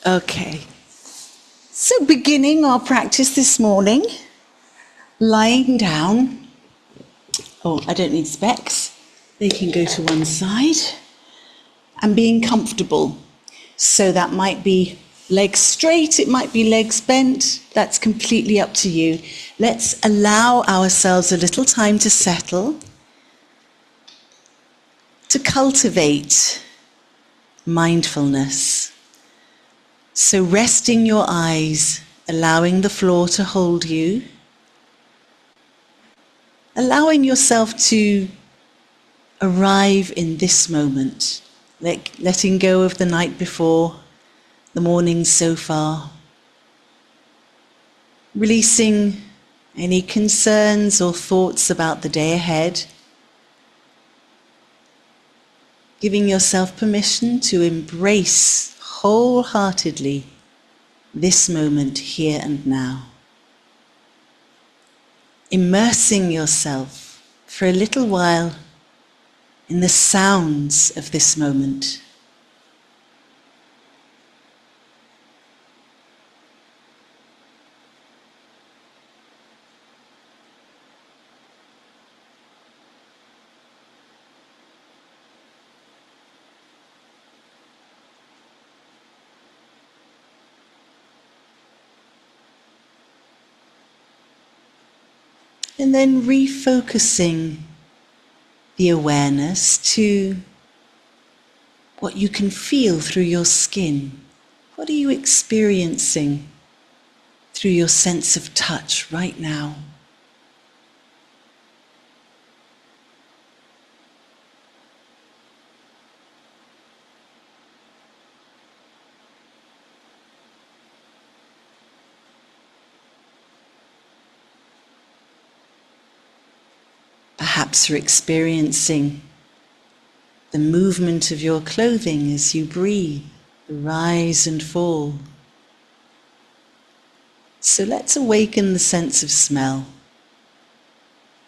Okay, so beginning our practice this morning, lying down. Oh, I don't need specs. They can go to one side. And being comfortable. So that might be legs straight, it might be legs bent. That's completely up to you. Let's allow ourselves a little time to settle, to cultivate mindfulness. So resting your eyes, allowing the floor to hold you, allowing yourself to arrive in this moment, letting go of the night before, the morning so far, releasing any concerns or thoughts about the day ahead, giving yourself permission to embrace wholeheartedly this moment here and now. Immersing yourself for a little while in the sounds of this moment. And then refocusing the awareness to what you can feel through your skin. What are you experiencing through your sense of touch right now? Perhaps you're experiencing the movement of your clothing as you breathe, the rise and fall. So let's awaken the sense of smell.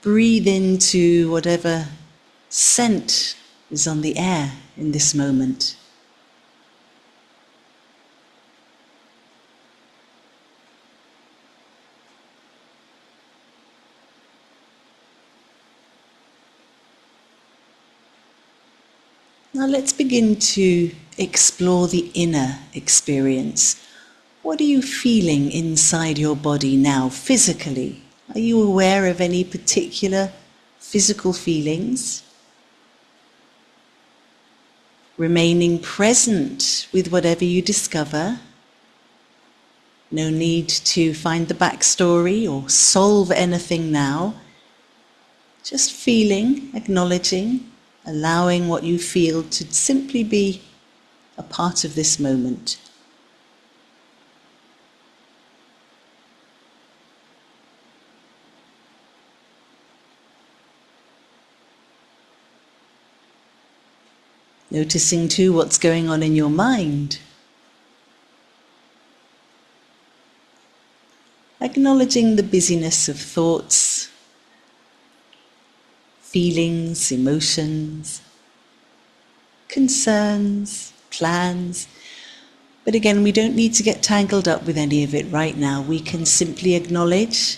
Breathe into whatever scent is on the air in this moment. Now let's begin to explore the inner experience. What are you feeling inside your body now, physically? Are you aware of any particular physical feelings? Remaining present with whatever you discover. No need to find the backstory or solve anything now. Just feeling, acknowledging, allowing what you feel to simply be a part of this moment. Noticing too what's going on in your mind. Acknowledging the busyness of thoughts, feelings, emotions, concerns, plans. But again, we don't need to get tangled up with any of it right now. We can simply acknowledge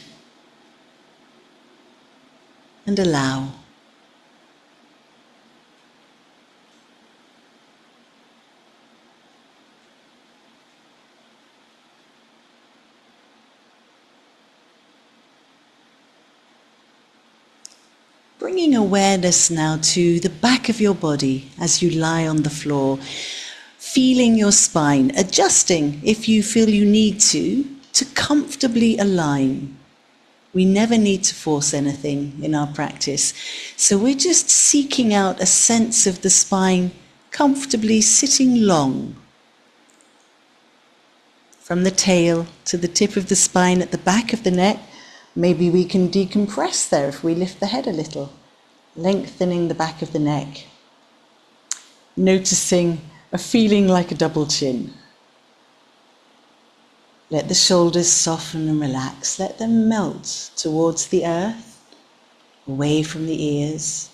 and allow. Bringing awareness now to the back of your body as you lie on the floor, feeling your spine, adjusting if you feel you need to comfortably align. We never need to force anything in our practice. So we're just seeking out a sense of the spine comfortably sitting long. From the tail to the tip of the spine at the back of the neck. Maybe we can decompress there if we lift the head a little, lengthening the back of the neck, noticing a feeling like a double chin. Let the shoulders soften and relax. Let them melt towards the earth, away from the ears.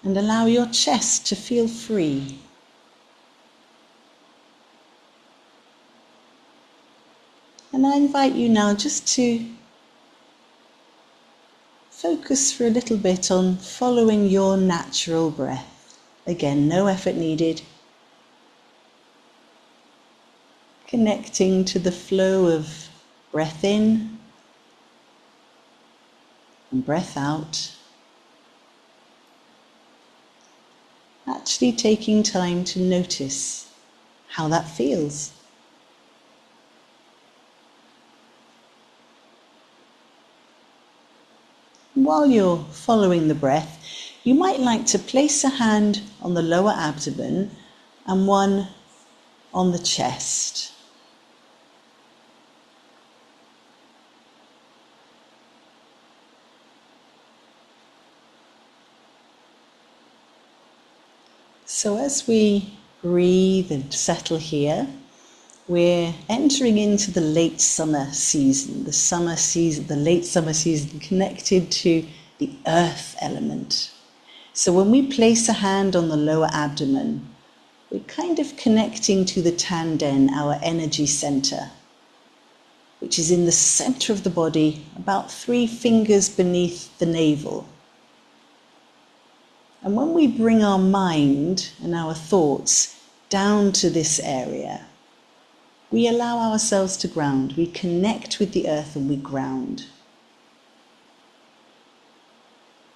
And allow your chest to feel free. And I invite you now just to focus for a little bit on following your natural breath. Again, no effort needed. Connecting to the flow of breath in and breath out. Actually taking time to notice how that feels. While you're following the breath, you might like to place a hand on the lower abdomen and one on the chest. So as we breathe and settle here, we're entering into the late summer season, the late summer season connected to the earth element. So when we place a hand on the lower abdomen, we're kind of connecting to the tanden, our energy center, which is in the center of the body, about 3 fingers beneath the navel. And when we bring our mind and our thoughts down to this area, we allow ourselves to ground. We connect with the earth and we ground.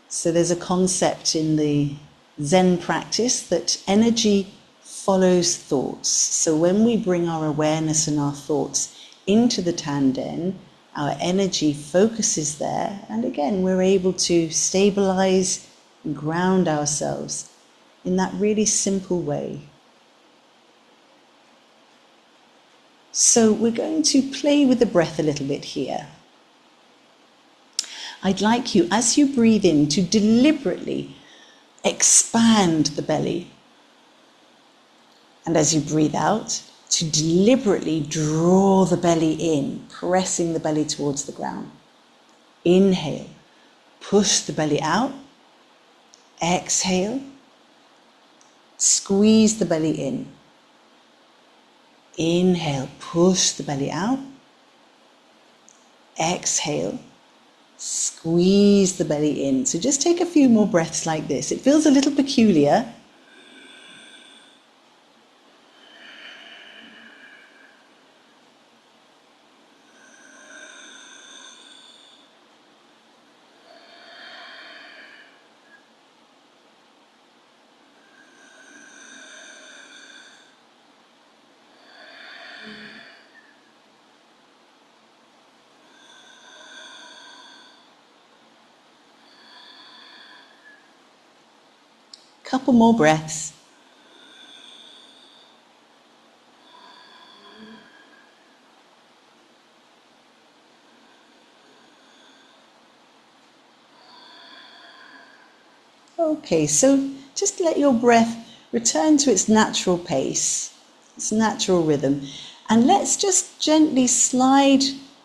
So there's a concept in the Zen practice that energy follows thoughts. So when we bring our awareness and our thoughts into the tanden, our energy focuses there, and again we're able to stabilize and ground ourselves in that really simple way. So we're going to play with the breath a little bit here. I'd like you, as you breathe in, to deliberately expand the belly. And as you breathe out, to deliberately draw the belly in, pressing the belly towards the ground. Inhale, push the belly out. Exhale, squeeze the belly in. Inhale, push the belly out. Exhale, squeeze the belly in. So just take a few more breaths like this. It feels a little peculiar. Couple more breaths. Okay, so just let your breath return to its natural pace, its natural rhythm, and let's just gently slide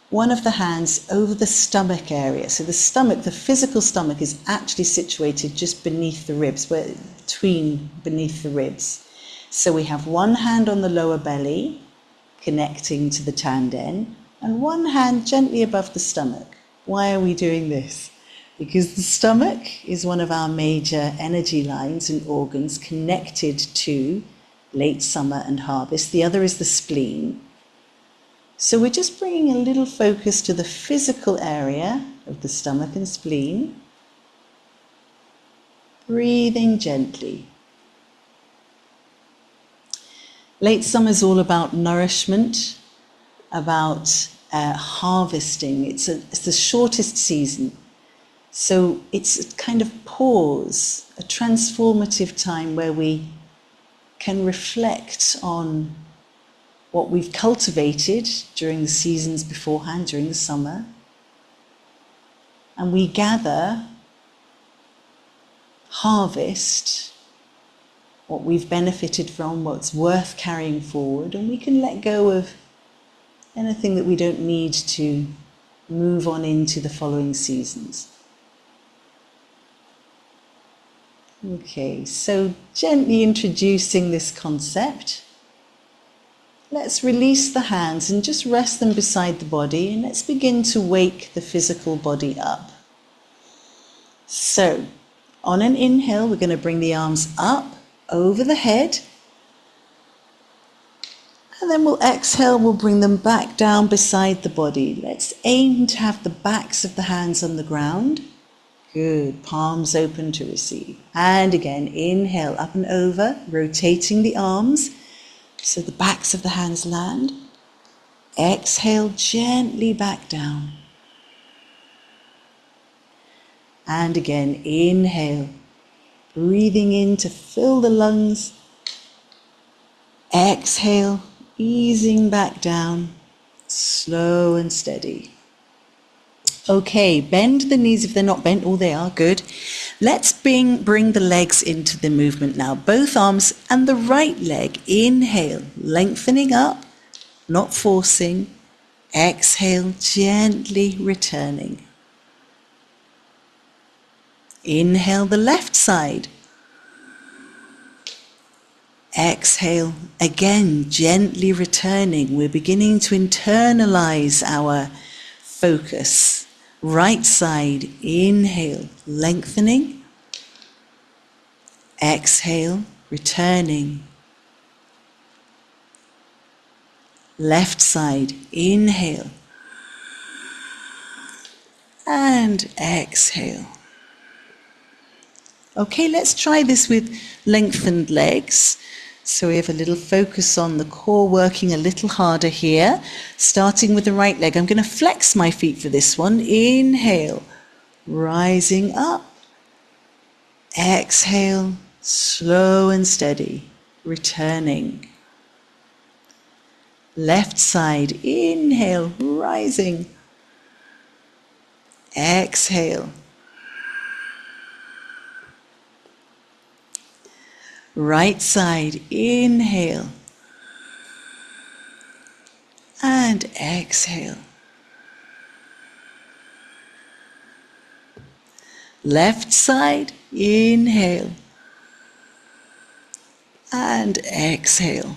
one of the hands over the stomach area. So the stomach, the physical stomach, is actually situated just beneath the ribs, beneath the ribs. So we have one hand on the lower belly, connecting to the tanden, and one hand gently above the stomach. Why are we doing this? Because the stomach is one of our major energy lines and organs connected to late summer and harvest. The other is the spleen. So we're just bringing a little focus to the physical area of the stomach and spleen. Breathing gently. Late summer is all about nourishment, about harvesting. It's the shortest season. So it's a kind of pause, a transformative time where we can reflect on what we've cultivated during the seasons beforehand, during the summer. And we gather, harvest what we've benefited from, what's worth carrying forward, and we can let go of anything that we don't need to move on into the following seasons. Okay, so gently introducing this concept. Let's release the hands and just rest them beside the body, and let's begin to wake the physical body up. So, on an inhale, we're going to bring the arms up over the head. And then we'll exhale, we'll bring them back down beside the body. Let's aim to have the backs of the hands on the ground. Good, palms open to receive. And again, inhale up and over, rotating the arms so the backs of the hands land. Exhale gently back down. And again, inhale, breathing in to fill the lungs. Exhale, easing back down, slow and steady. Okay, bend the knees if they're not bent. Oh, they are, good. Let's bring the legs into the movement now. Both arms and the right leg. Inhale, lengthening up, not forcing. Exhale, gently returning. Inhale the left side. Exhale, again, gently returning. We're beginning to internalize our focus. Right side, inhale, lengthening. Exhale, returning. Left side, inhale. And exhale. Okay, let's try this with lengthened legs. So we have a little focus on the core, working a little harder here. Starting with the right leg. I'm going to flex my feet for this one. Inhale, rising up. Exhale, slow and steady, returning. Left side, inhale, rising. Exhale. Right side, inhale. And exhale. Left side, inhale. And exhale.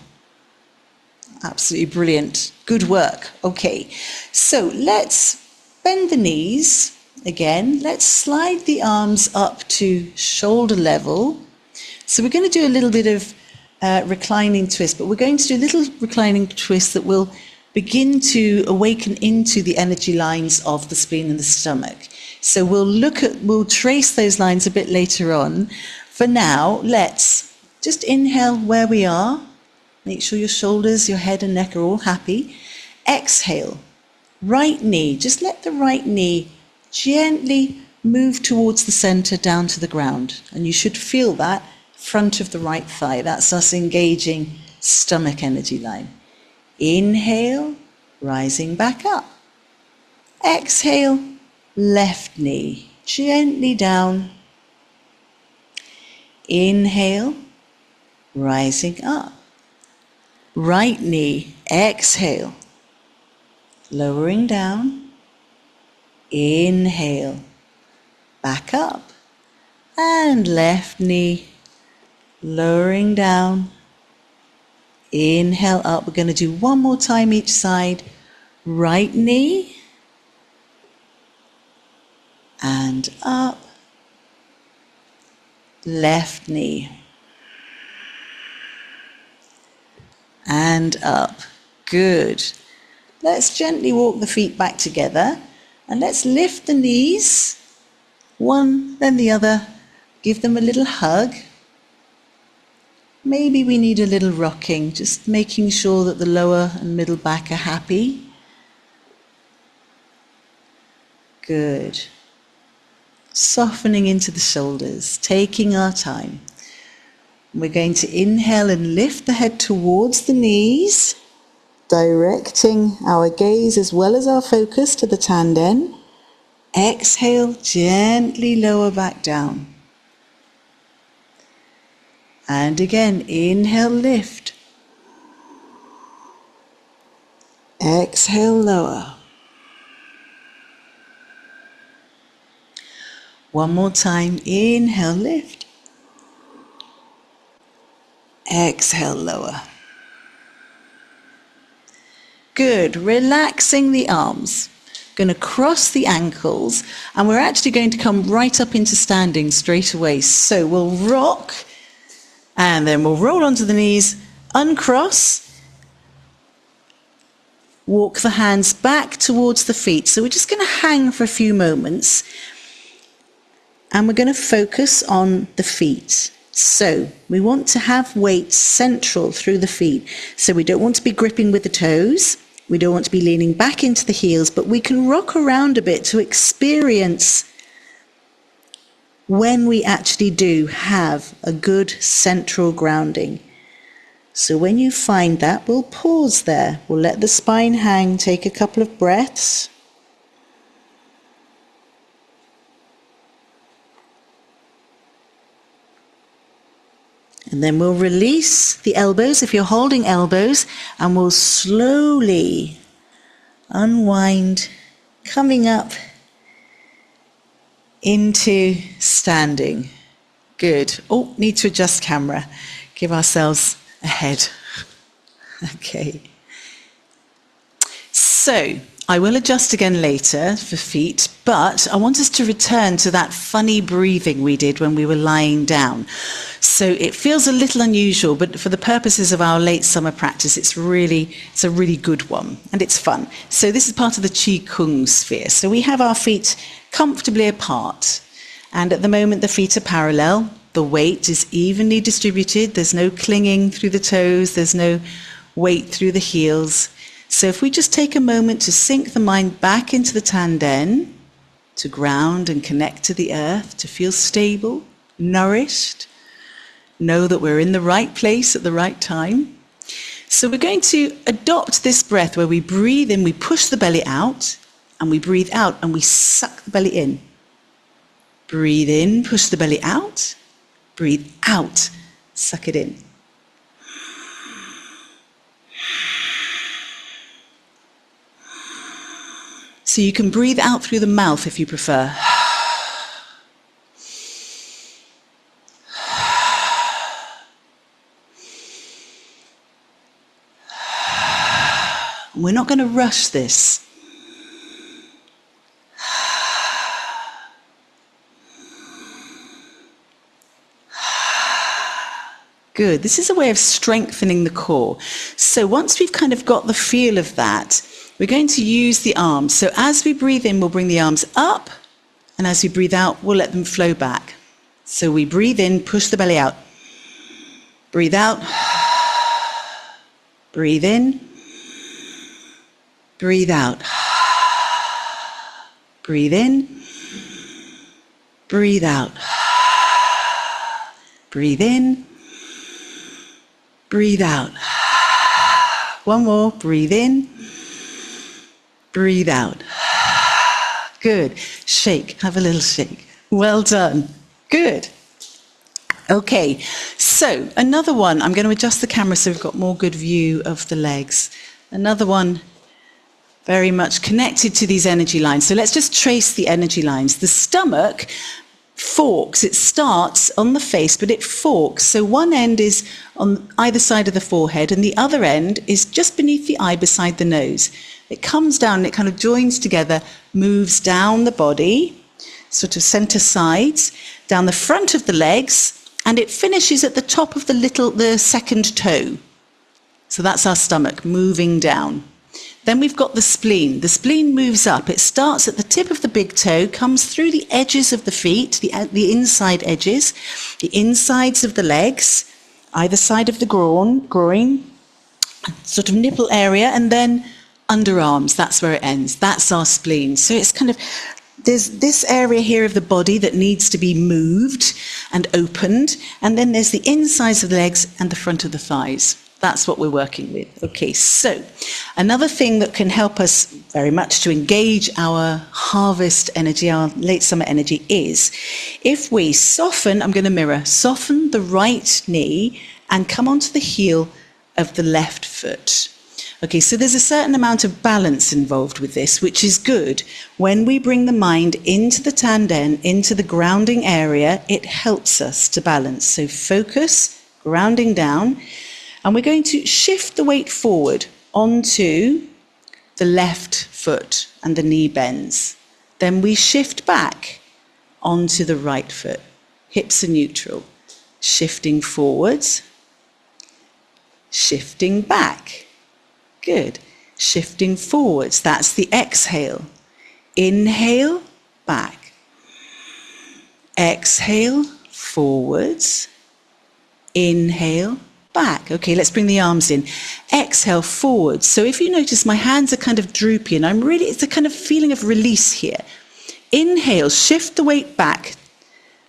Absolutely brilliant. Good work. Okay, so let's bend the knees again. Let's slide the arms up to shoulder level. So we're going to do a little bit of reclining twist, but we're going to do a little reclining twist that will begin to awaken into the energy lines of the spleen and the stomach. So we'll trace those lines a bit later on. For now, let's just inhale where we are. Make sure your shoulders, your head and neck are all happy. Exhale, right knee. Just let the right knee gently move towards the center down to the ground. And you should feel that front of the right thigh. That's us engaging stomach energy line. Inhale, rising back up. Exhale, left knee gently down. Inhale, rising up. Right knee, exhale, lowering down. Inhale, back up. And left knee, lowering down. Inhale up. We're going to do one more time each side. Right knee. And up. Left knee. And up. Good. Let's gently walk the feet back together. And let's lift the knees. One, then the other. Give them a little hug. Maybe we need a little rocking, just making sure that the lower and middle back are happy. Good. Softening into the shoulders, taking our time. We're going to inhale and lift the head towards the knees, directing our gaze as well as our focus to the tanden. Exhale, gently lower back down. And again, inhale, lift. Exhale, lower. One more time, inhale, lift. Exhale, lower. Good. Relaxing the arms. Going to cross the ankles, and we're actually going to come right up into standing straight away. So we'll rock, and then we'll roll onto the knees, uncross, walk the hands back towards the feet. So we're just going to hang for a few moments, and we're going to focus on the feet. So we want to have weight central through the feet. So we don't want to be gripping with the toes. We don't want to be leaning back into the heels, but we can rock around a bit to experience when we actually do have a good central grounding. So when you find that, we'll pause there. We'll let the spine hang, take a couple of breaths. And then we'll release the elbows if you're holding elbows, and we'll slowly unwind, coming up into standing. Good. Oh, need to adjust camera. Give ourselves a head. Okay. So, I will adjust again later for feet, but I want us to return to that funny breathing we did when we were lying down. So it feels a little unusual, but for the purposes of our late summer practice, it's a really good one, and it's fun. So this is part of the Qi Kung sphere. So we have our feet comfortably apart, and at the moment the feet are parallel. The weight is evenly distributed. There's no clinging through the toes. There's no weight through the heels. So if we just take a moment to sink the mind back into the Tanden, to ground and connect to the earth, to feel stable, nourished, know that we're in the right place at the right time. So we're going to adopt this breath where we breathe in, we push the belly out, and we breathe out and we suck the belly in. Breathe in, push the belly out, breathe out, suck it in. So you can breathe out through the mouth if you prefer. We're not going to rush this. Good. This is a way of strengthening the core. So once we've kind of got the feel of that, we're going to use the arms. So as we breathe in, we'll bring the arms up, and as we breathe out, we'll let them flow back. So we breathe in, push the belly out. Breathe out. Breathe in. Breathe out. Breathe in. Breathe out. Breathe in. Breathe out. One more. Breathe in. Breathe out. Good. Shake. Have a little shake. Well done. Good. Okay. So another one. I'm going to adjust the camera so we've got more good view of the legs. Another one very much connected to these energy lines. So let's just trace the energy lines. The stomach forks. It starts on the face, but it forks. So one end is on either side of the forehead, and the other end is just beneath the eye beside the nose. It comes down and it kind of joins together, moves down the body, sort of center sides, down the front of the legs, and it finishes at the top of the second toe. So that's our stomach moving down. Then we've got the spleen. The spleen moves up. It starts at the tip of the big toe, comes through the edges of the feet, the inside edges, the insides of the legs, either side of the groin, sort of nipple area, and then underarms. That's where it ends. That's our spleen. So it's kind of, there's this area here of the body that needs to be moved and opened, and then there's the insides of the legs and the front of the thighs. That's what we're working with. Okay, so another thing that can help us very much to engage our harvest energy, our late summer energy, is if we soften, I'm going to mirror, soften the right knee and come onto the heel of the left foot. Okay, so there's a certain amount of balance involved with this, which is good. When we bring the mind into the Tanden, into the grounding area, it helps us to balance. So focus, grounding down. And we're going to shift the weight forward onto the left foot and the knee bends. Then we shift back onto the right foot. Hips are neutral. Shifting forwards. Shifting back. Good. Shifting forwards. That's the exhale. Inhale, back. Exhale, forwards. Inhale, back. Okay, let's bring the arms in. Exhale, forwards. So if you notice, my hands are kind of droopy, and it's a kind of feeling of release here. Inhale, shift the weight back.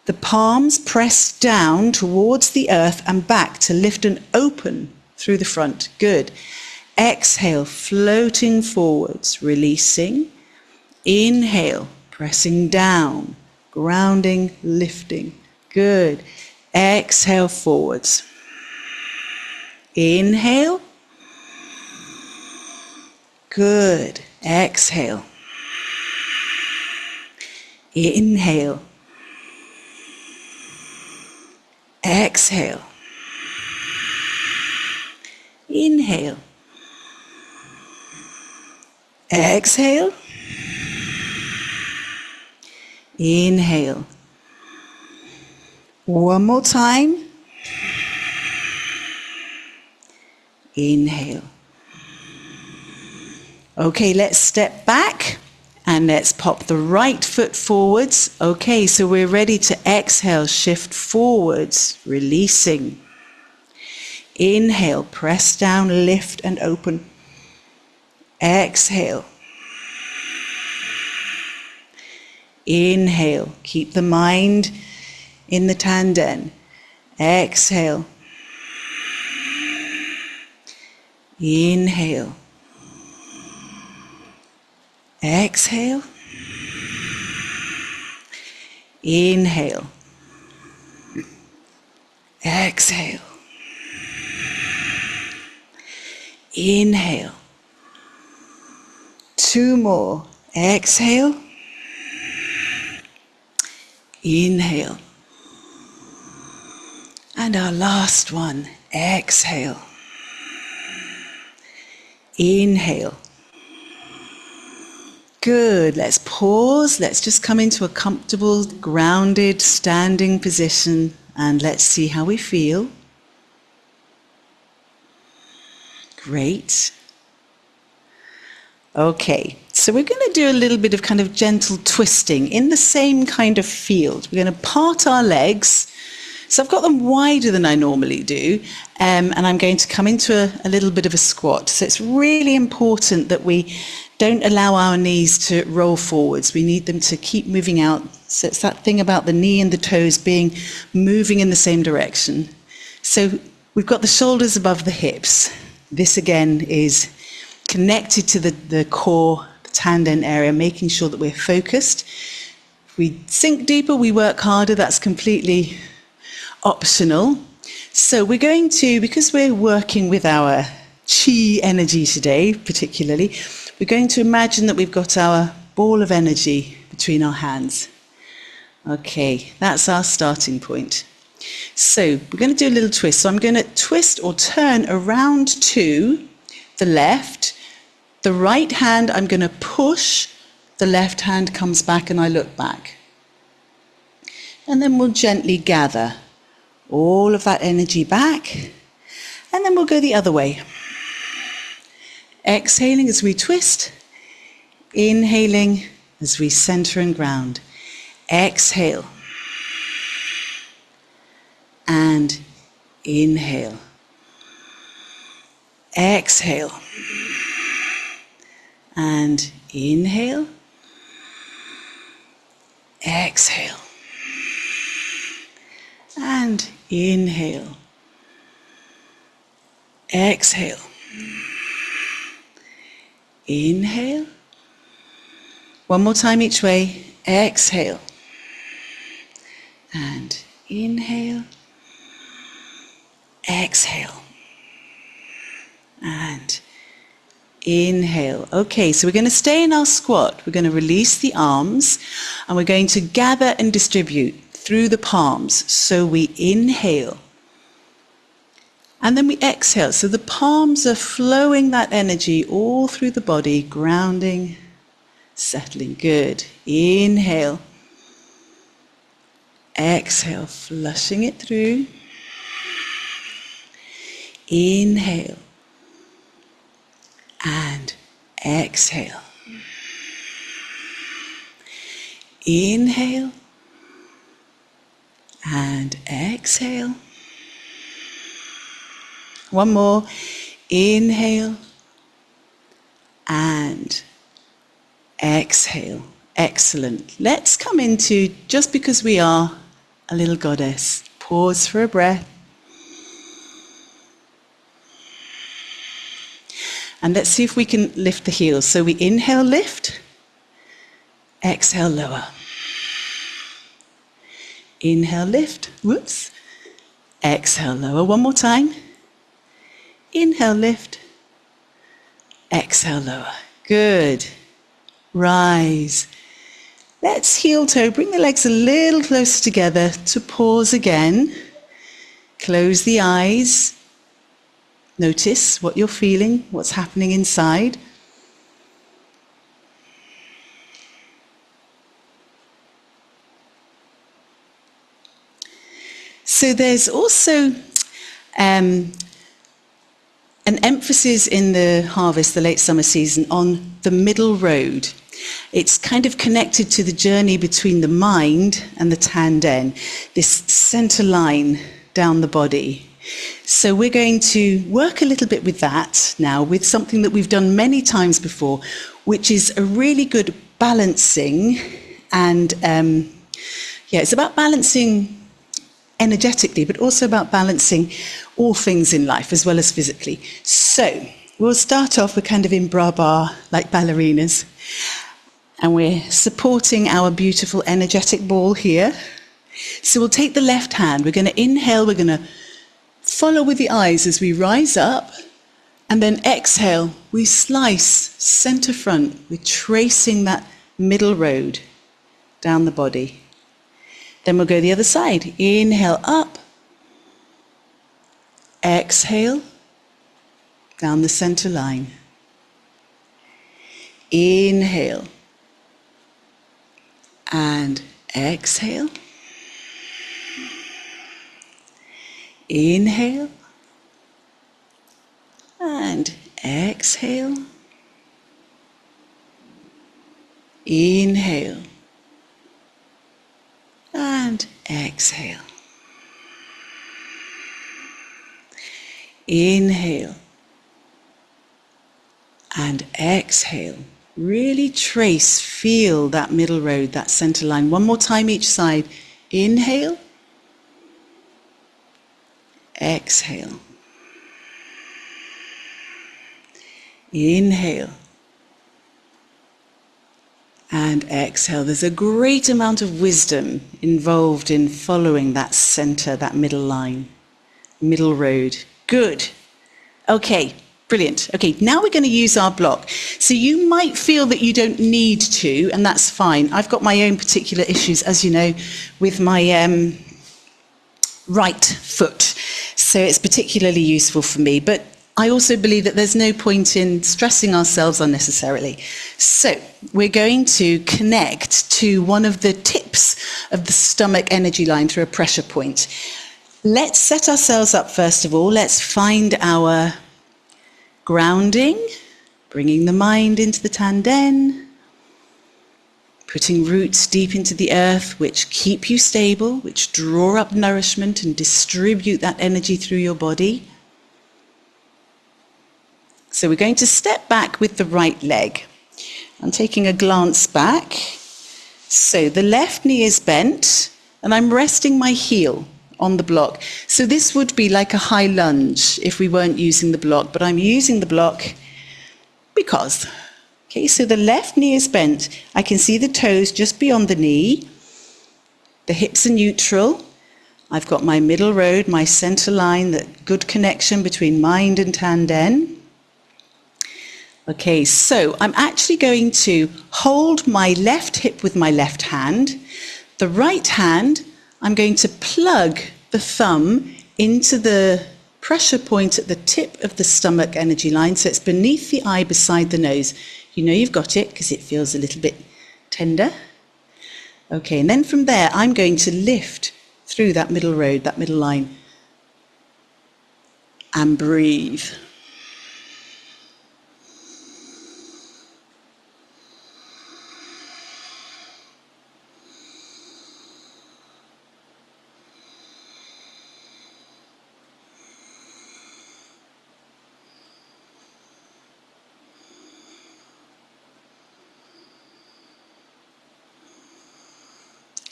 The palms press down towards the earth and back to lift and open through the front. Good. Exhale, floating forwards, releasing. Inhale, pressing down, grounding, lifting. Good. Exhale, forwards. Inhale. Good. Exhale. Inhale. Exhale. Inhale. Exhale. Inhale. One more time. Inhale. Okay, let's step back and let's pop the right foot forwards. Okay, so we're ready to exhale, shift forwards, releasing. Inhale, press down, lift and open. Exhale. Inhale, keep the mind in the tanden. Exhale. Inhale. Exhale. Inhale. Exhale. Inhale. Two more. Exhale. Inhale. And our last one. Exhale. Inhale. Good. Let's pause. Let's just come into a comfortable, grounded, standing position and let's see how we feel. Great. Okay, so we're going to do a little bit of kind of gentle twisting in the same kind of field. We're going to part our legs. So I've got them wider than I normally do, and I'm going to come into a little bit of a squat. So it's really important that we don't allow our knees to roll forwards. We need them to keep moving out. So it's that thing about the knee and the toes moving in the same direction. So we've got the shoulders above the hips. This again is connected to the core, the tanden area, making sure that we're focused. If we sink deeper, we work harder. That's completely optional. So we're going to, because we're working with our chi energy today, particularly, we're going to imagine that we've got our ball of energy between our hands. Okay, that's our starting point. So we're going to do a little twist. So I'm going to twist or turn around to the left. The right hand, I'm going to push. The left hand comes back and I look back. And then we'll gently gather all of that energy back. And then we'll go the other way. Exhaling as we twist. Inhaling as we center and ground. Exhale. And inhale. Exhale. And inhale. Exhale. And inhale. Exhale. Inhale. One more time each way. Exhale. And inhale. Exhale. And inhale. Okay, so we're going to stay in our squat. We're going to release the arms and we're going to gather and distribute through the palms. So we inhale And then we exhale. So the palms are flowing that energy all through the body, grounding, settling. Good. Inhale. Exhale, flushing it through. Inhale. And exhale. Inhale. And exhale. One more. Inhale. And exhale. Excellent. Let's come into just because we are a little goddess. Pause for a breath. And let's see if we can lift the heels. So we inhale, lift. Exhale, lower. Inhale, lift. Whoops. Exhale, lower. One more time. Inhale, lift. Exhale, lower. Good. Rise. Let's heel toe. Bring the legs a little closer together to pause again. Close the eyes. Notice what you're feeling, what's happening inside. So there's also an emphasis in the harvest, the late summer season, on the middle road. It's kind of connected to the journey between the mind and the tanden, this center line down the body. So we're going to work a little bit with that now, with something that we've done many times before, which is a really good balancing. And it's about balancing energetically, but also about balancing all things in life as well as physically. So we'll start off with kind of in bra bar, like ballerinas. And we're supporting our beautiful energetic ball here. So we'll take the left hand. We're going to inhale. We're going to follow with the eyes as we rise up. And then exhale. We slice center front. We're tracing that middle road down the body. Then we'll go the other side. Inhale up. Exhale. Down the center line. Inhale. And exhale. Inhale. And exhale. Inhale. And exhale. Inhale. And exhale. Really trace, feel that middle road, that center line. One more time each side. Inhale. Exhale. Inhale. And exhale. There's a great amount of wisdom involved in following that center, that middle line, middle road. Good. Okay. Brilliant. Okay, now we're going to use our block. So you might feel that you don't need to, and that's fine. I've got my own particular issues, as you know, with my right foot. So it's particularly useful for me. But I also believe that there's no point in stressing ourselves unnecessarily. So we're going to connect to one of the tips of the stomach energy line through a pressure point. Let's set ourselves up first of all. Let's find our grounding, bringing the mind into the tanden, putting roots deep into the earth, which keep you stable, which draw up nourishment and distribute that energy through your body. So we're going to step back with the right leg. I'm taking a glance back. So the left knee is bent, and I'm resting my heel on the block. So this would be like a high lunge if we weren't using the block, but I'm using the block because. Okay, so the left knee is bent. I can see the toes just beyond the knee. The hips are neutral. I've got my middle road, my center line, that good connection between mind and tanden. Okay, so I'm actually going to hold my left hip with my left hand. The right hand, I'm going to plug the thumb into the pressure point at the tip of the stomach energy line, so it's beneath the eye beside the nose. You know you've got it because it feels a little bit tender. Okay, and then from there I'm going to lift through that middle road, that middle line, and breathe.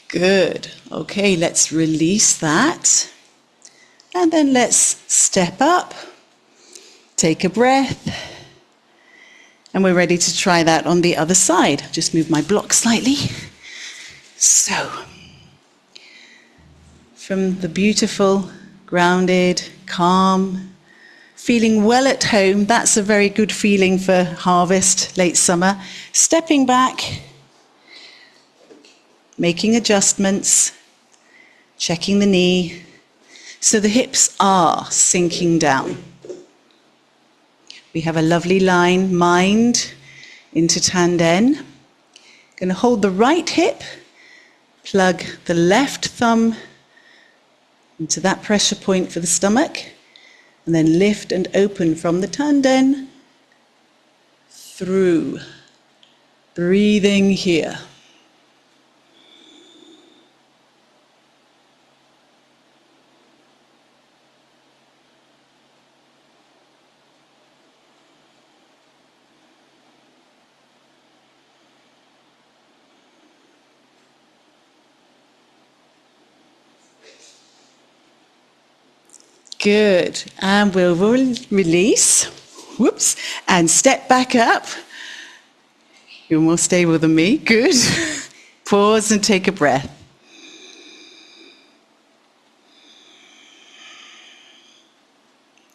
Good. Okay, let's release that. And then let's step up, take a breath, and we're ready to try that on the other side. Just move my block slightly. So, from the beautiful, grounded, calm, feeling well at home, that's a very good feeling for harvest, late summer. Stepping back, making adjustments, checking the knee, so the hips are sinking down. We have a lovely line, mind into Tanden. Going to hold the right hip, plug the left thumb into that pressure point for the stomach, and then lift and open from the Tanden through. Breathing here. Good, and we'll release, whoops, and step back up. You're more stable than me, good. Pause and take a breath.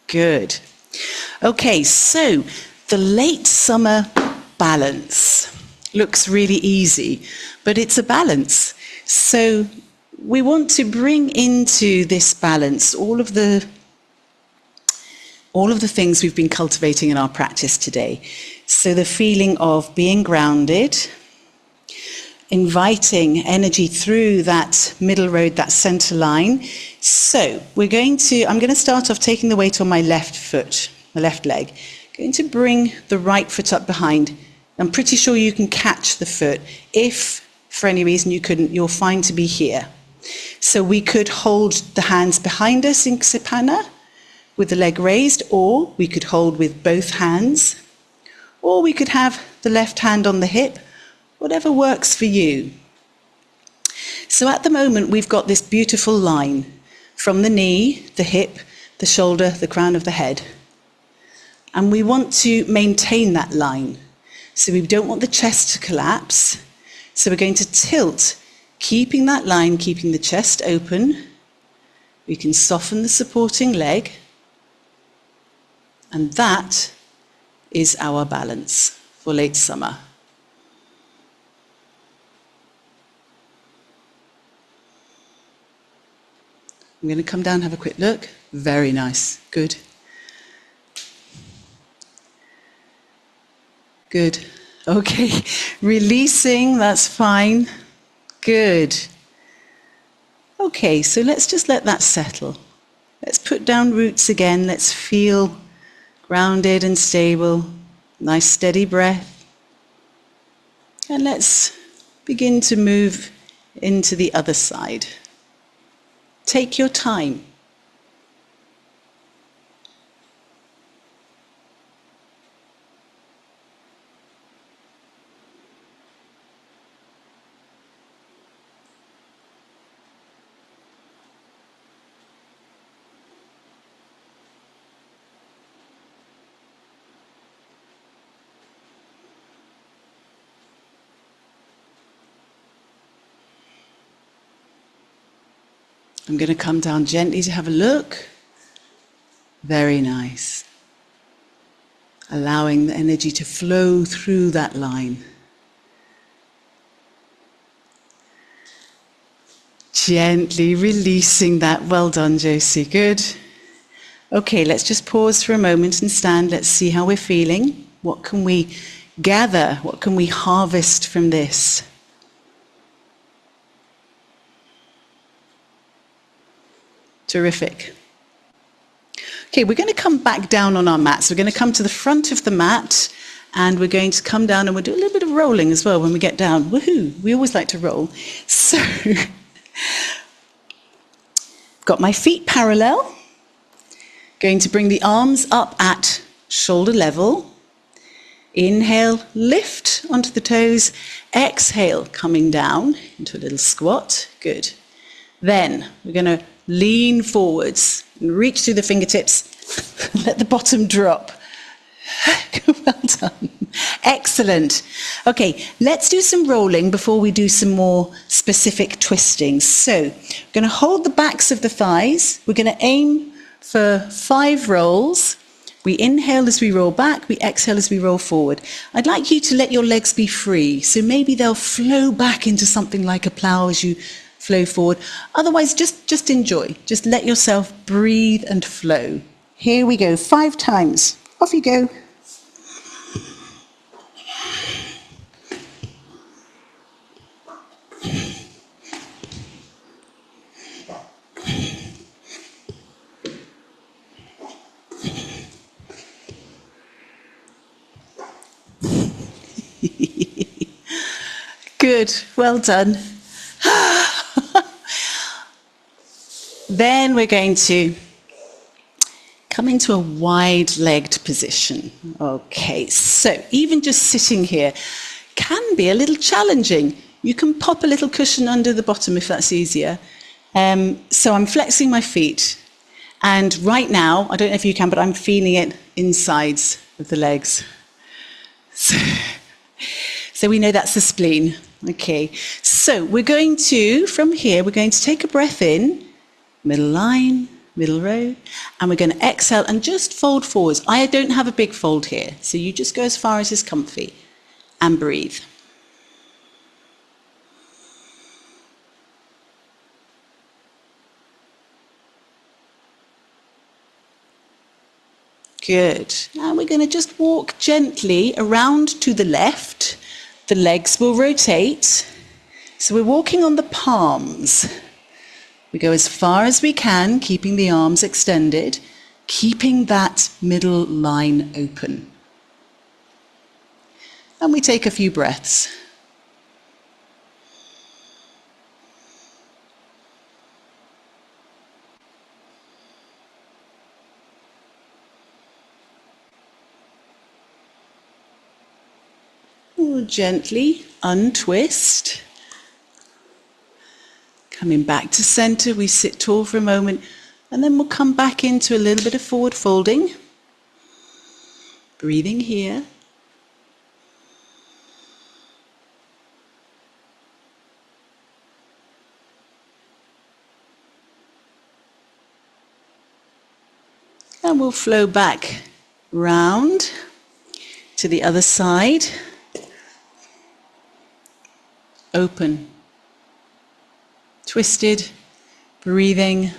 Good. Okay, so the late summer balance looks really easy, but it's a balance. So we want to bring into this balance all of the things we've been cultivating in our practice today. So the feeling of being grounded, inviting energy through that middle road, that center line. So I'm going to start off taking the weight on my left foot, my left leg. Going to bring the right foot up behind. I'm pretty sure you can catch the foot. If for any reason you couldn't, you're fine to be here. So we could hold the hands behind us in Ksipana with the leg raised, or we could hold with both hands, or we could have the left hand on the hip, whatever works for you. So at the moment we've got this beautiful line from the knee, the hip, the shoulder, the crown of the head. And we want to maintain that line. So we don't want the chest to collapse. So we're going to tilt, keeping that line, keeping the chest open. We can soften the supporting leg. And that is our balance for late summer. I'm going to come down and have a quick look. Very nice. Good. Good. Okay. Releasing, that's fine. Good. Okay, so let's just let that settle. Let's put down roots again. Let's feel grounded and stable. Nice steady breath. And let's begin to move into the other side. Take your time. I'm going to come down gently to have a look. Very nice. Allowing the energy to flow through that line. Gently releasing that. Well done, Josie. Good. Okay, let's just pause for a moment and stand. Let's see how we're feeling. What can we gather? What can we harvest from this? Terrific. Okay, we're going to come back down on our mats. We're going to come to the front of the mat, and we're going to come down and we'll do a little bit of rolling as well when we get down. Woohoo! We always like to roll. So, got my feet parallel. Going to bring the arms up at shoulder level. Inhale, lift onto the toes. Exhale, coming down into a little squat. Good. Then we're going to lean forwards and reach through the fingertips. Let the bottom drop. Well done. Excellent. Okay, let's do some rolling before we do some more specific twisting. So we're going to hold the backs of the thighs. We're going to aim for 5 rolls. We inhale as we roll back, we exhale as we roll forward. I'd like you to let your legs be free. So maybe they'll flow back into something like a plow as you flow forward. Otherwise, just enjoy. Just let yourself breathe and flow. Here we go, 5 times. Off you go. Good, well done. Then we're going to come into a wide-legged position. Okay, so even just sitting here can be a little challenging. You can pop a little cushion under the bottom if that's easier. So I'm flexing my feet. And right now, I don't know if you can, but I'm feeling it insides of the legs. So we know that's the spleen. Okay, so we're going to, from here, we're going to take a breath in, middle line, middle row, and we're going to exhale and just fold forwards. I don't have a big fold here, so you just go as far as is comfy and breathe. Good. Now we're going to just walk gently around to the left. The legs will rotate. So we're walking on the palms. We go as far as we can, keeping the arms extended, keeping that middle line open. And we take a few breaths. We'll gently untwist. Coming back to center, we sit tall for a moment, and then we'll come back into a little bit of forward folding. Breathing here. And we'll flow back round to the other side. Open. Twisted, breathing.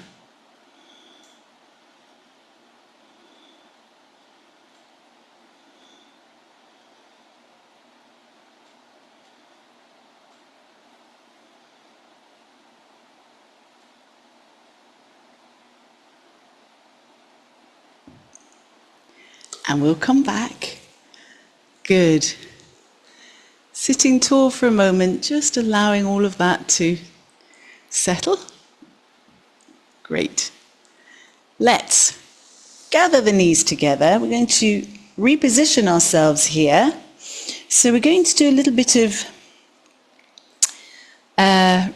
And we'll come back. Good. Sitting tall for a moment, just allowing all of that to settle. Great. Let's gather the knees together. We're going to reposition ourselves here. So we're going to do a little bit of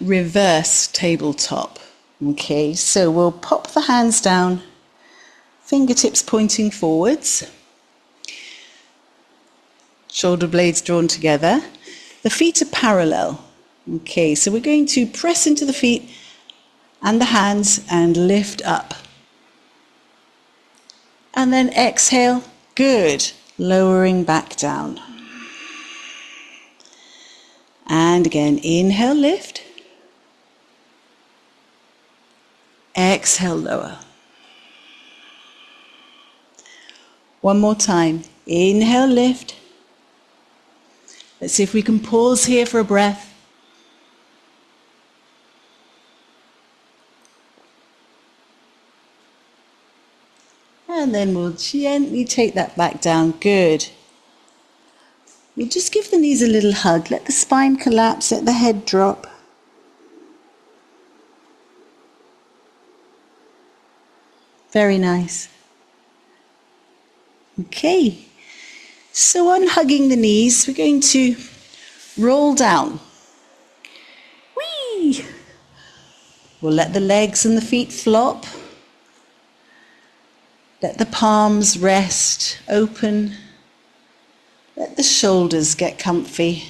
reverse tabletop. Okay, so we'll pop the hands down, fingertips pointing forwards, shoulder blades drawn together. The feet are parallel. Okay, so we're going to press into the feet and the hands and lift up. And then exhale. Good. Lowering back down. And again, inhale, lift. Exhale, lower. One more time. Inhale, lift. Let's see if we can pause here for a breath. And then we'll gently take that back down. Good. We'll just give the knees a little hug. Let the spine collapse, let the head drop. Very nice. Okay. So on hugging the knees, we're going to roll down. Whee! We'll let the legs and the feet flop. Let the palms rest, open. Let the shoulders get comfy.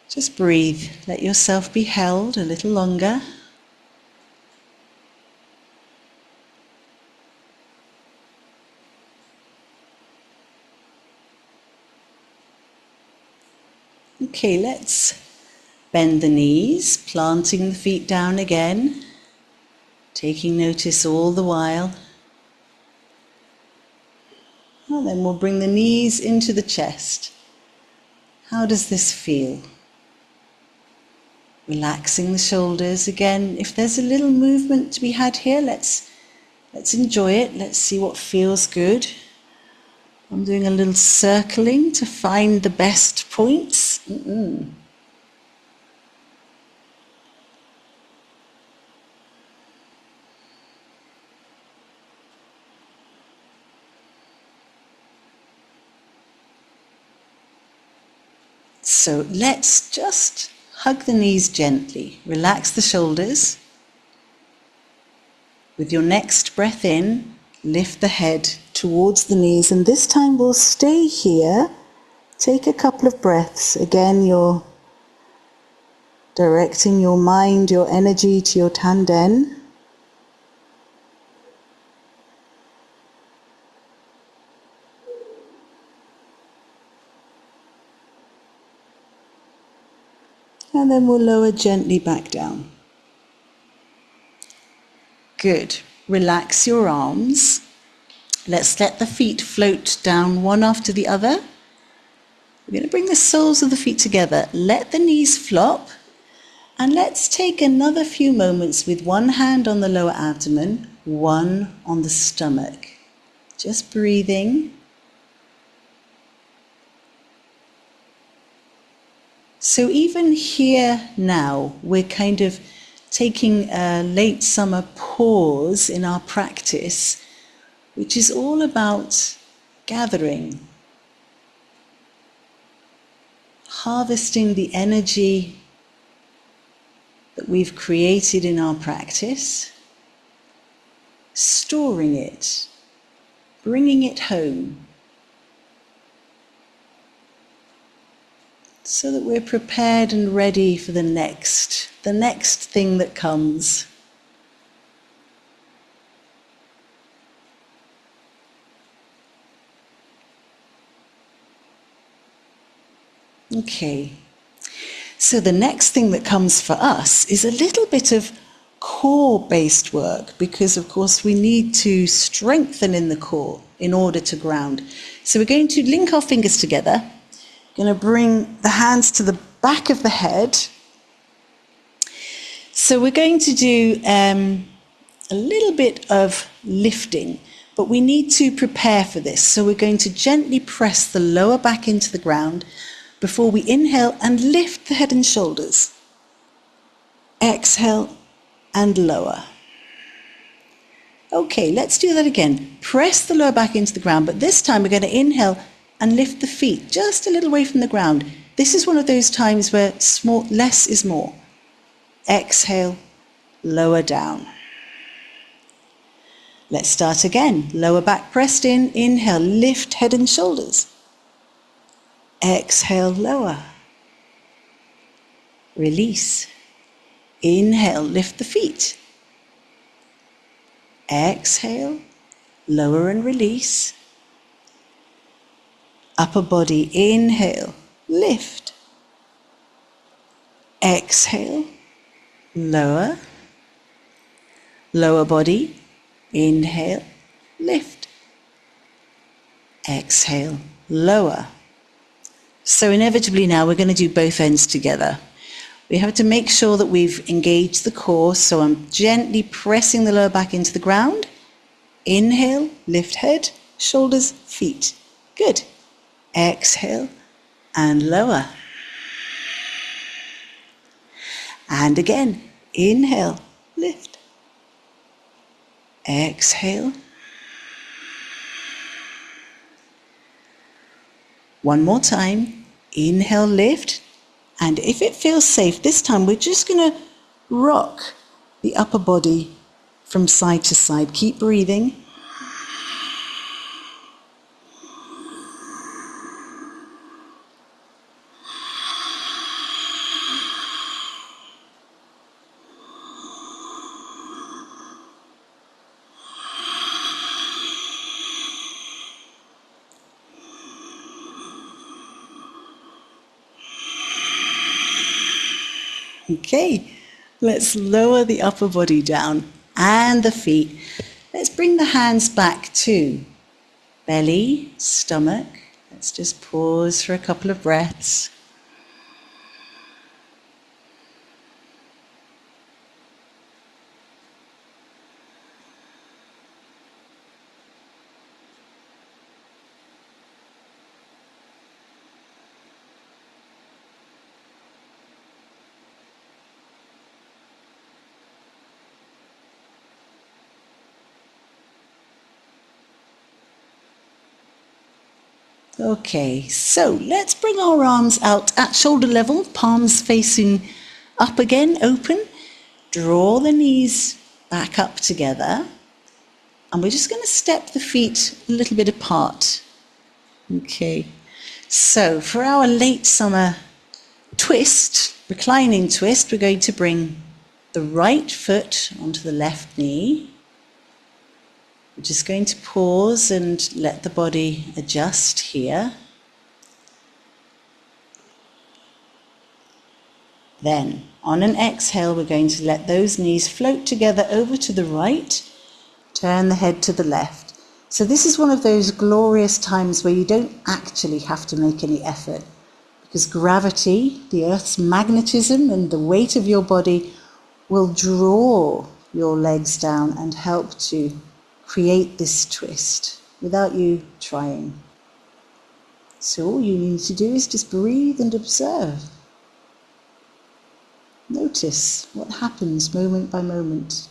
Just breathe. Let yourself be held a little longer. Okay, let's bend the knees, planting the feet down again, taking notice all the while. And then we'll bring the knees into the chest. How does this feel? Relaxing the shoulders. Again, if there's a little movement to be had here, let's enjoy it. Let's see what feels good. I'm doing a little circling to find the best points. So let's just hug the knees gently. Relax the shoulders. With your next breath in, lift the head towards the knees, and this time we'll stay here. Take a couple of breaths. Again, you're directing your mind, your energy to your tanden. And then we'll lower gently back down. Good. Relax your arms. Let's let the feet float down one after the other. We're going to bring the soles of the feet together. Let the knees flop. And let's take another few moments with one hand on the lower abdomen, one on the stomach. Just breathing. So even here now, we're kind of taking a late summer pause in our practice, which is all about gathering, harvesting the energy that we've created in our practice, storing it, bringing it home, so that we're prepared and ready for the next thing that comes. Okay, so the next thing that comes for us is a little bit of core-based work, because of course we need to strengthen in the core in order to ground. So we're going to link our fingers together. Going to bring the hands to the back of the head. So we're going to do a little bit of lifting, but we need to prepare for this. So we're going to gently press the lower back into the ground before we inhale and lift the head and shoulders. Exhale and lower. Okay, let's do that again. Press the lower back into the ground, but this time we're going to inhale and lift the feet just a little away from the ground. This is one of those times where less is more. Exhale, lower down. Let's start again. Lower back pressed in. Inhale, lift head and shoulders. Exhale, lower. Release. Inhale, lift the feet. Exhale, lower and release. Upper body, inhale, lift. Exhale, lower. Lower body, inhale, lift. exhale, lower. So inevitably now we're going to do both ends together. We have to make sure that we've engaged the core, so I'm gently pressing the lower back into the ground. Inhale, lift head, shoulders, feet. Good. Exhale and lower. And again, inhale, lift. Exhale. One more time. Inhale, lift. And if it feels safe, this time we're just going to rock the upper body from side to side. Keep breathing. Okay, let's lower the upper body down and the feet. Let's bring the hands back to belly, stomach. Let's just pause for a couple of breaths. Okay, so let's bring our arms out at shoulder level, palms facing up again, open. Draw the knees back up together. And we're just going to step the feet a little bit apart. Okay, so for our late summer twist, reclining twist, we're going to bring the right foot onto the left knee. We're just going to pause and let the body adjust here. Then, on an exhale, we're going to let those knees float together over to the right, turn the head to the left. So this is one of those glorious times where you don't actually have to make any effort, because gravity, the Earth's magnetism and the weight of your body will draw your legs down and help to create this twist without you trying. So all you need to do is just breathe and observe. Notice what happens moment by moment.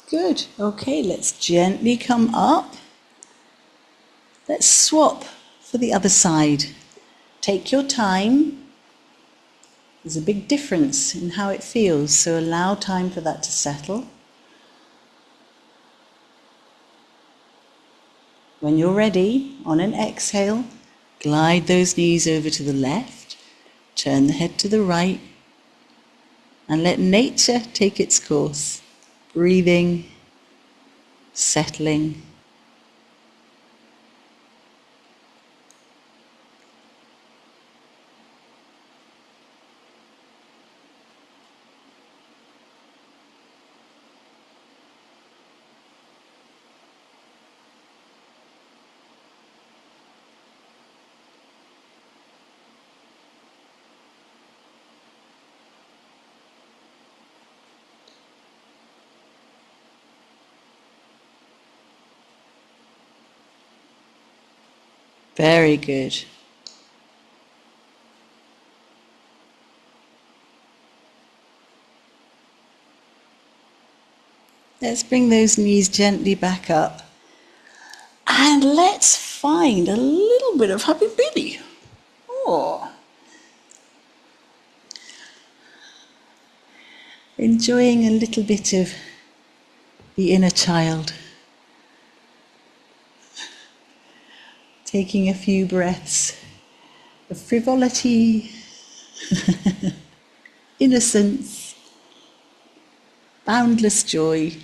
Good. Okay, let's gently come up. Let's swap for the other side. Take your time. There's a big difference in how it feels, so allow time for that to settle. When you're ready, on an exhale, glide those knees over to the left, turn the head to the right, and let nature take its course. Breathing, settling. Very good. Let's bring those knees gently back up. And let's find a little bit of happy baby. Oh. Enjoying a little bit of the inner child. Taking a few breaths of frivolity, innocence, boundless joy.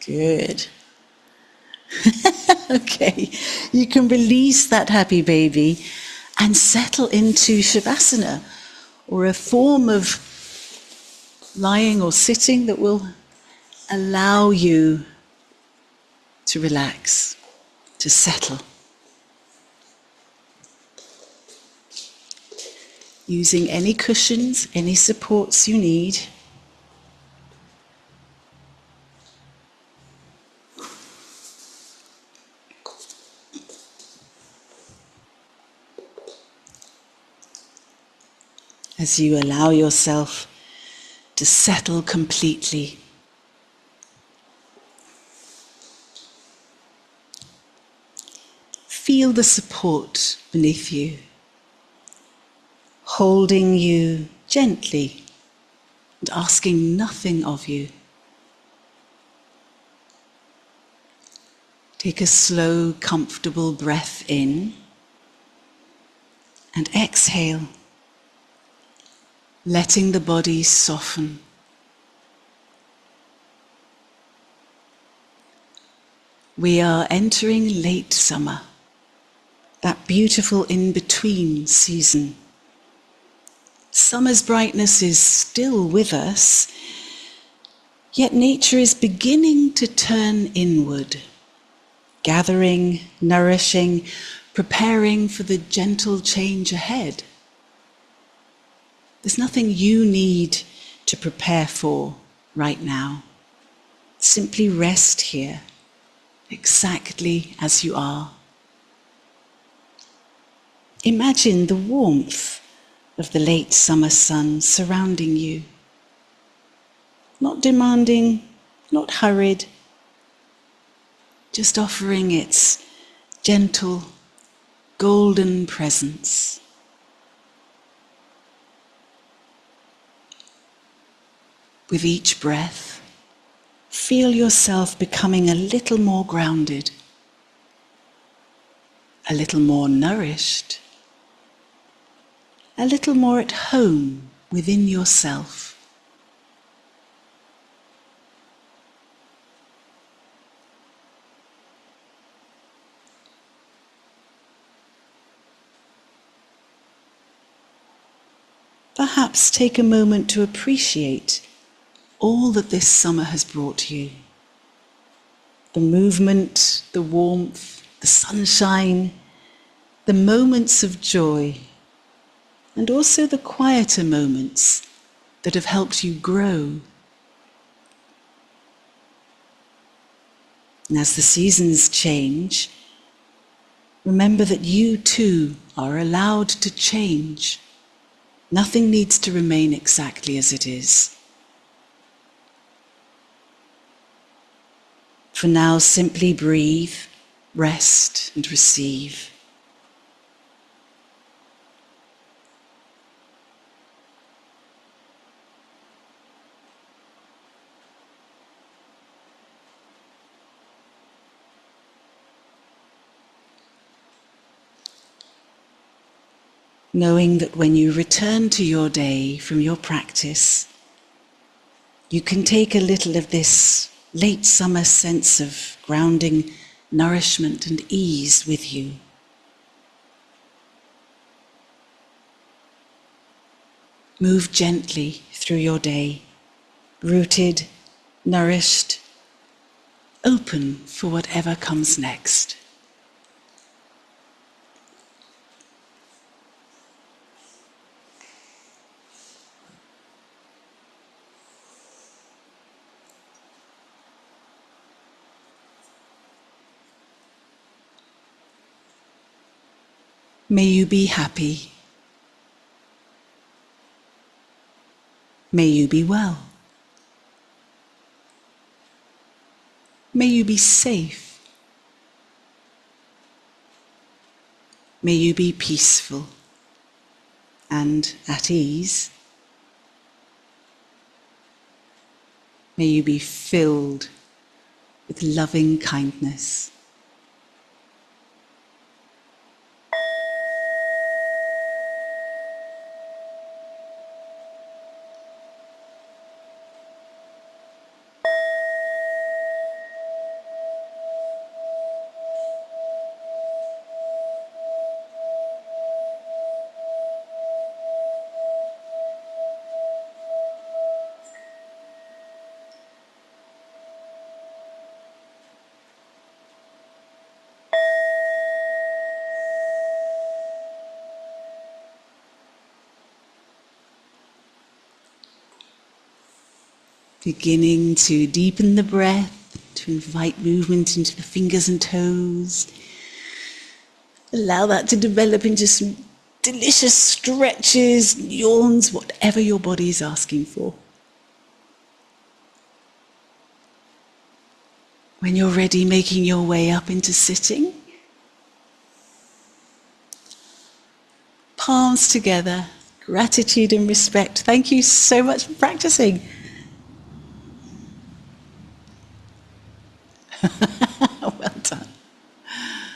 Good. Okay, you can release that happy baby and settle into Shavasana, or a form of lying or sitting that will allow you to relax, to settle. Using any cushions, any supports you need. As you allow yourself to settle completely. Feel the support beneath you, holding you gently and asking nothing of you. Take a slow, comfortable breath in and exhale, letting the body soften. We are entering late summer, that beautiful in-between season. Summer's brightness is still with us, yet nature is beginning to turn inward, gathering, nourishing, preparing for the gentle change ahead. There's nothing you need to prepare for right now. Simply rest here, exactly as you are. Imagine the warmth of the late summer sun surrounding you. Not demanding, not hurried, just offering its gentle, golden presence. With each breath, feel yourself becoming a little more grounded, a little more nourished, a little more at home within yourself. Perhaps take a moment to appreciate all that this summer has brought you. The movement, the warmth, the sunshine, the moments of joy, and also the quieter moments that have helped you grow. And as the seasons change, remember that you too are allowed to change. Nothing needs to remain exactly as it is. For now, simply breathe, rest, and receive. Knowing that when you return to your day from your practice, you can take a little of this late summer sense of grounding, nourishment, and ease with you. Move gently through your day, rooted, nourished, open for whatever comes next. May you be happy. May you be well. May you be safe. May you be peaceful and at ease. May you be filled with loving kindness. Beginning to deepen the breath, to invite movement into the fingers and toes. Allow that to develop into some delicious stretches, yawns, whatever your body is asking for. When you're ready, making your way up into sitting. Palms together, gratitude and respect. Thank you so much for practicing.